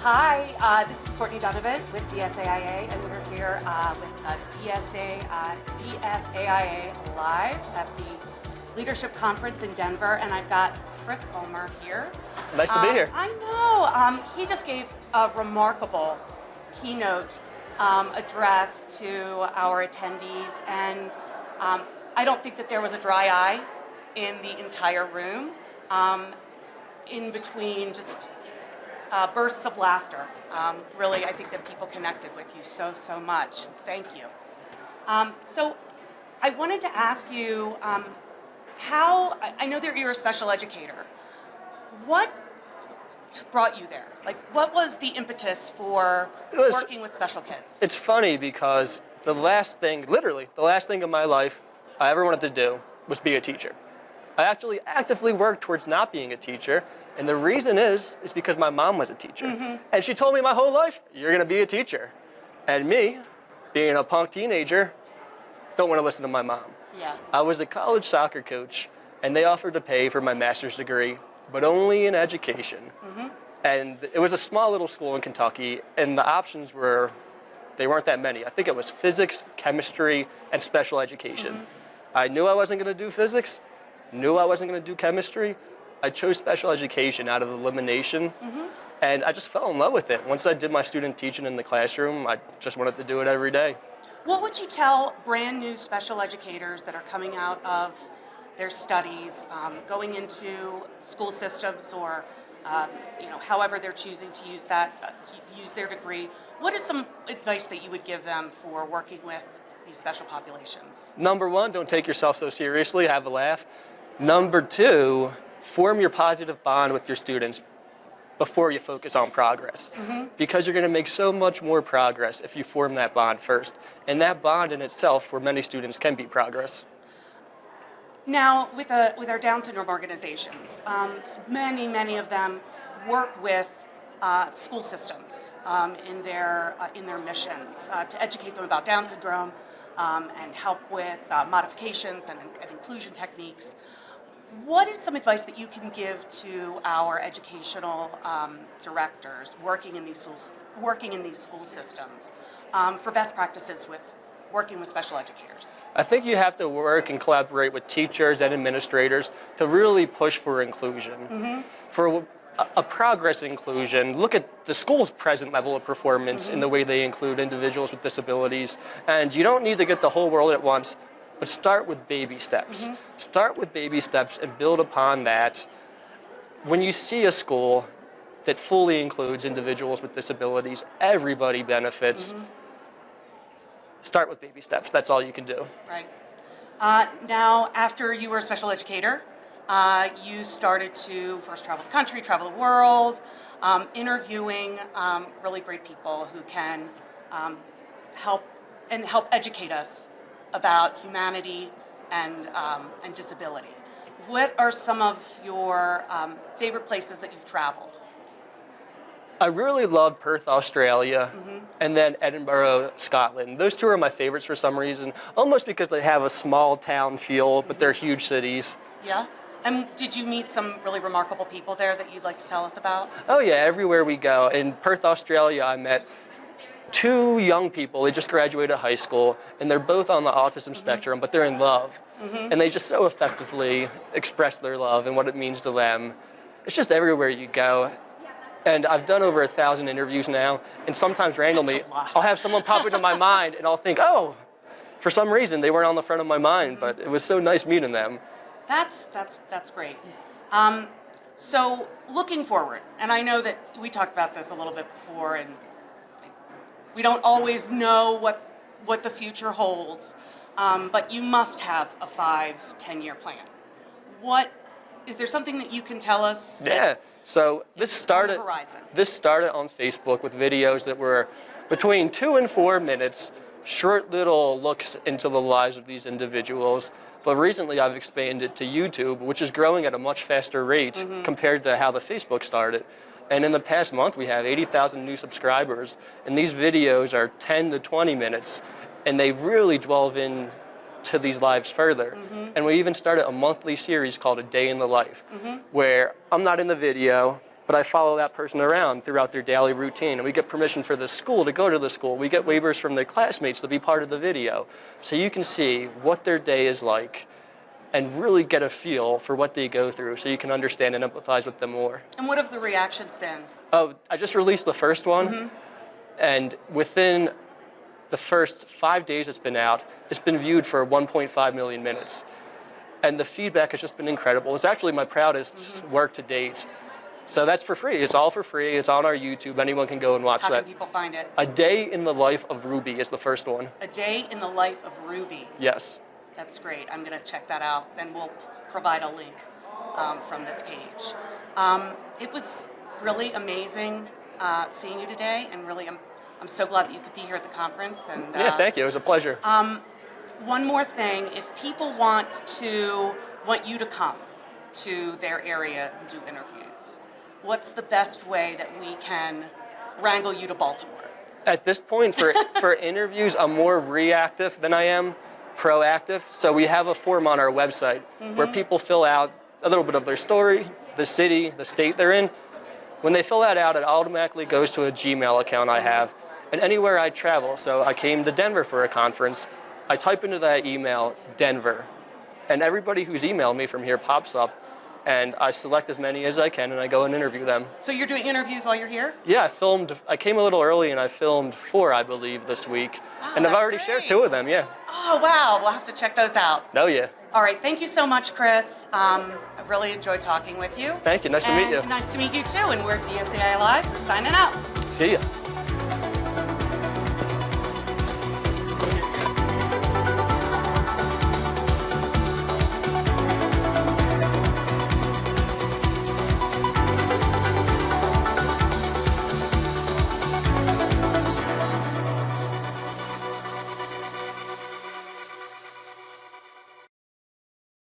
This is Courtney Donovan with DSAIA, and we're here with DSAIA Live at the Leadership Conference in Denver, and I've got Chris Ulmer here. Nice to be here. I know. He just gave a remarkable keynote address to our attendees, and I don't think that there was a dry eye in the entire room, in between just bursts of laughter. Really, I think that people connected with you so much. Thank you. So I wanted to ask you, I know that you're a special educator. What brought you there? Like, what was the impetus for working with special kids? It's funny because the last thing in my life I ever wanted to do was be a teacher. I actually actively worked towards not being a teacher, and the reason is because my mom was a teacher. Mm-hmm. And she told me my whole life, you're gonna be a teacher. And me, being a punk teenager, don't wanna listen to my mom. Yeah. I was a college soccer coach, and they offered to pay for my master's degree, but only in education. Mm-hmm. And it was a small little school in Kentucky, and the options they weren't that many. I think it was physics, chemistry, and special education. Mm-hmm. I knew I wasn't gonna do physics, knew I wasn't gonna do chemistry. I chose special education out of elimination, mm-hmm. and I just fell in love with it. Once I did my student teaching in the classroom, I just wanted to do it every day. What would you tell brand new special educators that are coming out of their studies, going into school systems, or however they're choosing to use their degree? What is some advice that you would give them for working with these special populations? Number one, don't take yourself so seriously, have a laugh. Number two, form your positive bond with your students before you focus on progress. Mm-hmm. Because you're gonna make so much more progress if you form that bond first. And that bond in itself, for many students, can be progress. Now, with our Down syndrome organizations, many of them work with school systems in their missions to educate them about Down syndrome and help with modifications and inclusion techniques. What is some advice that you can give to our educational directors working in these school systems for best practices with working with special educators? I think you have to work and collaborate with teachers and administrators to really push for inclusion. Mm-hmm. For a progress inclusion, look at the school's present level of performance mm-hmm. in the way they include individuals with disabilities. And you don't need to get the whole world at once, but start with baby steps. Mm-hmm. Start with baby steps and build upon that. When you see a school that fully includes individuals with disabilities, everybody benefits. Mm-hmm. Start with baby steps. That's all you can do. Right. Now, after you were a special educator, you started to first travel the country, travel the world, interviewing really great people who can help educate us about humanity and disability. What are some of your favorite places that you've traveled? I really love Perth, Australia, mm-hmm. and then Edinburgh, Scotland. Those two are my favorites for some reason, almost because they have a small town feel, but they're huge cities. Yeah? And did you meet some really remarkable people there that you'd like to tell us about? Oh yeah, everywhere we go. In Perth, Australia, I met two young people. They just graduated high school, and they're both on the autism mm-hmm. spectrum, but they're in love. Mm-hmm. And they just so effectively express their love and what it means to them. It's just everywhere you go. And I've done over 1,000 interviews now, and sometimes randomly, I'll have someone pop into my mind, and I'll think, oh, for some reason, they weren't on the front of my mind, mm-hmm. but it was so nice meeting them. That's great. So looking forward, and I know that we talked about this a little bit before, and we don't always know what the future holds, but you must have a 5-10-year plan. Is there something that you can tell us? Yeah. So this started on Facebook with videos that were between 2 and 4 minutes, short little looks into the lives of these individuals. But recently I've expanded to YouTube, which is growing at a much faster rate mm-hmm. compared to how the Facebook started. And in the past month, we have 80,000 new subscribers, and these videos are 10 to 20 minutes, and they really delve in to these lives further. Mm-hmm. And we even started a monthly series called A Day in the Life, mm-hmm. where I'm not in the video, but I follow that person around throughout their daily routine. And we get permission for the school to go to the school. We get waivers from their classmates to be part of the video. So you can see what their day is like and really get a feel for what they go through so you can understand and empathize with them more. And what have the reactions been? Oh, I just released the first one, and within the first 5 days it's been out, it's been viewed for 1.5 million minutes. And the feedback has just been incredible. It's actually my proudest work to date. So that's for free. It's all for free. It's on our YouTube. Anyone can go and watch How that. can people find it? A Day in the Life of Ruby is the first one. A Day in the Life of Ruby. Yes. That's great. I'm going to check that out, and we'll provide a link from this page. It was really amazing seeing you today, and really I'm so glad that you could be here at the conference. And Yeah, thank you. It was a pleasure. one more thing, if people want you to come to their area and do interviews, what's the best way that we can wrangle you to Baltimore? At this point, for interviews, I'm more reactive than I am proactive. So we have a form on our website where people fill out a little bit of their story, the city, the state they're in. When they fill that out, it automatically goes to a Gmail account I have. And anywhere I travel, so I came to Denver for a conference, I type into that email, Denver. And everybody who's emailed me from here pops up, and I select as many as I can, and I go and interview them. So you're doing interviews while you're here? Yeah, I came a little early, and I filmed 4, I believe, this week. Oh, and I've that's already shared great. 2 of them, yeah. Oh, wow. We'll have to check those out. Oh, yeah. All right. Thank you so much, Chris. I really enjoyed talking with you. Thank you. Nice to meet you. Nice to meet you, too. And we're DSAIA Live signing out. See ya.